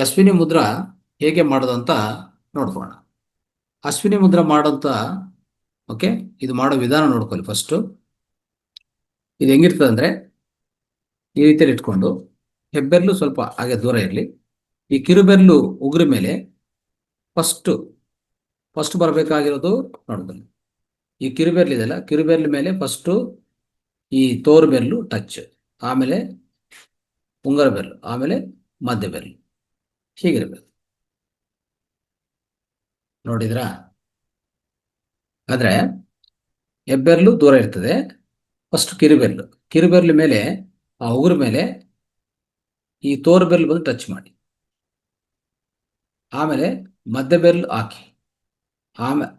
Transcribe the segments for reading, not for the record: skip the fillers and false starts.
ಅಶ್ವಿನಿ ಮುದ್ರಾ ಹೇಗೆ ಮಾಡೋದು ಅಂತ ನೋಡ್ಕೋಣ. ಅಶ್ವಿನಿ ಮುದ್ರಾ ಮಾಡೋಂಥ ಓಕೆ, ಇದು ಮಾಡೋ ವಿಧಾನ ನೋಡ್ಕೊಳ್ಳಿ. ಫಸ್ಟು ಇದು ಹೆಂಗಿರ್ತದೆ ಅಂದರೆ, ಈ ರೀತಿಯಲ್ಲಿ ಇಟ್ಕೊಂಡು ಹೆಬ್ಬೆರಳು ಸ್ವಲ್ಪ ಹಾಗೆ ದೂರ ಇರಲಿ. ಈ ಕಿರುಬೆರಳು ಉಗುರ ಮೇಲೆ ಫಸ್ಟ್ ಬರಬೇಕಾಗಿರೋದು ನೋಡ್ಕೊಳ್ಳಿ. ಈ ಕಿರುಬೆರಳು ಇದೆಯಲ್ಲ, ಕಿರುಬೆರಳು ಮೇಲೆ ಫಸ್ಟು ಈ ತೋರು ಬೆರಳು ಟಚ್, ಆಮೇಲೆ ಉಂಗರ ಬೆರಳು, ಆಮೇಲೆ ಮಧ್ಯ ಬೆರಳು, ಹೀಗಿರಬೇಕು. ನೋಡಿದ್ರಾ? ಆದರೆ ಹೆಬ್ಬೆರಳು ದೂರ ಇರ್ತದೆ. ಫಸ್ಟ್ ಕಿರುಬೆರಳು ಮೇಲೆ ಆ ಉಗುರ ಮೇಲೆ ಈ ತೋರು ಬೆರಳು ಬಂದು ಟಚ್ ಮಾಡಿ, ಆಮೇಲೆ ಮಧ್ಯ ಬೆರಳು ಹಾಕಿ, ಆಮೇಲೆ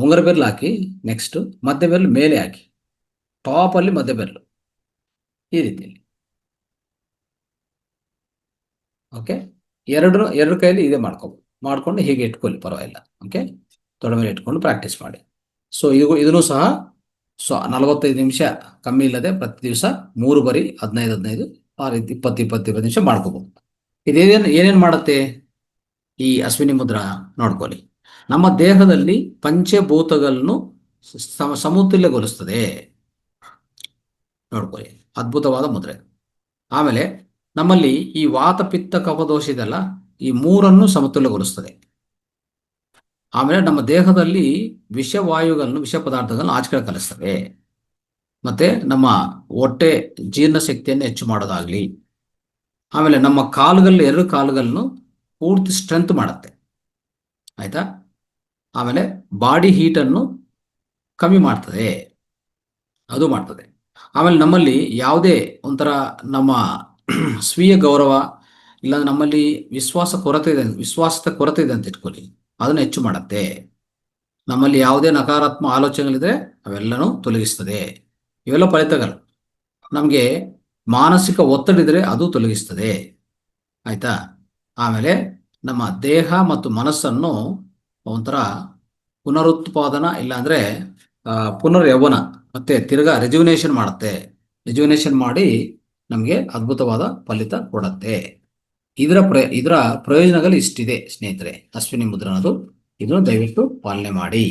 ಉಂಗರ ಬೆರಳು ಹಾಕಿ, ನೆಕ್ಸ್ಟ್ ಮಧ್ಯ ಬೆರಳು ಮೇಲೆ ಹಾಕಿ, ಟಾಪಲ್ಲಿ ಮಧ್ಯ ಬೆರಳು, ಈ ರೀತಿಯಲ್ಲಿ. ಓಕೆ, ಎರಡು ಕೈಯಲ್ಲಿ ಇದೇ ಮಾಡ್ಕೊಂಡು ಹೀಗೆ ಇಟ್ಕೊಳ್ಳಿ, ಪರವಾಗಿಲ್ಲ. ಓಕೆ, ತೊಡೆ ಮೇಲೆ ಇಟ್ಕೊಂಡು ಪ್ರಾಕ್ಟೀಸ್ ಮಾಡಿ. ಸೊ ಇದನ್ನು ಸಹ 45 ನಿಮಿಷ ಕಮ್ಮಿ ಇಲ್ಲದೆ ಪ್ರತಿ ದಿವಸ 3 ಬಾರಿ 15 ಆ ರೀತಿ 20 ನಿಮಿಷ ಮಾಡ್ಕೋಬಹುದು. ಏನೇನು ಮಾಡುತ್ತೆ ಈ ಅಶ್ವಿನಿ ಮುದ್ರಾ ನೋಡ್ಕೊಳ್ಳಿ. ನಮ್ಮ ದೇಹದಲ್ಲಿ ಪಂಚಭೂತಗಳನ್ನು ಸಮತುಲ್ಯಗೊಳಿಸ್ತದೆ. ನೋಡ್ಕೊಳ್ಳಿ, ಅದ್ಭುತವಾದ ಮುದ್ರೆ. ಆಮೇಲೆ ನಮ್ಮಲ್ಲಿ ಈ ವಾತ ಪಿತ್ತ ಕಫದೋಷ ಇದೆಲ್ಲ, ಈ 3 ಸಮತುಲ್ಯಗೊಳಿಸ್ತದೆ. ಆಮೇಲೆ ನಮ್ಮ ದೇಹದಲ್ಲಿ ವಿಷ ಪದಾರ್ಥಗಳನ್ನು ಆಚೆ ಕಳಿಸ್ತವೆ. ಮತ್ತೆ ನಮ್ಮ ಹೊಟ್ಟೆ ಜೀರ್ಣ ಶಕ್ತಿಯನ್ನು ಹೆಚ್ಚು ಮಾಡೋದಾಗ್ಲಿ. ಆಮೇಲೆ ನಮ್ಮ ಕಾಲುಗಳಲ್ಲಿ 2 ಕಾಲುಗಳನ್ನು ಪೂರ್ತಿ ಸ್ಟ್ರೆಂತ್ ಮಾಡುತ್ತೆ. ಆಯ್ತಾ? ಆಮೇಲೆ ಬಾಡಿ ಹೀಟನ್ನು ಕಮ್ಮಿ ಮಾಡ್ತದೆ, ಅದು ಮಾಡ್ತದೆ. ಆಮೇಲೆ ನಮ್ಮಲ್ಲಿ ಯಾವುದೇ ಒಂಥರ ನಮ್ಮ ಸ್ವೀಯ ಗೌರವ ಇಲ್ಲ, ನಮ್ಮಲ್ಲಿ ವಿಶ್ವಾಸದ ಕೊರತೆ ಇದೆ ಅಂತ ಇಟ್ಕೊಳ್ಳಿ, ಅದನ್ನು ಹೆಚ್ಚು ಮಾಡುತ್ತೆ. ನಮ್ಮಲ್ಲಿ ಯಾವುದೇ ನಕಾರಾತ್ಮಕ ಆಲೋಚನೆಗಳಿದ್ರೆ ಅವೆಲ್ಲನೂ ತೊಲಗಿಸ್ತದೆ. ಇವೆಲ್ಲ ಫಲಿತಗಳು. ನಮಗೆ ಮಾನಸಿಕ ಒತ್ತಡ ಇದ್ರೆ ಅದು ತೊಲಗಿಸ್ತದೆ. ಆಯ್ತಾ? ಆಮೇಲೆ ನಮ್ಮ ದೇಹ ಮತ್ತು ಮನಸ್ಸನ್ನು ಒಂಥರ ಪುನರುತ್ಪಾದನಾ ಇಲ್ಲಾಂದ್ರೆ ಪುನರ್ ಯೌವನ ಮತ್ತೆ ತಿರ್ಗಾ ರಿಜುವಿನೇಷನ್ ಮಾಡುತ್ತೆ. ರಿಜುವಿನೇಷನ್ ಮಾಡಿ ನಮಗೆ ಅದ್ಭುತವಾದ ಫಲಿತ ಕೊಡುತ್ತೆ. ಇದರ ಪ್ರಯೋಜನಗಳು ಇಷ್ಟಿದೆ ಸ್ನೇಹಿತರೆ. ಅಶ್ವಿನಿ ಮುದ್ರಾ ಅನ್ನೋದು, ಇದನ್ನು ದಯವಿಟ್ಟು ಪಾಲನೆ ಮಾಡಿ.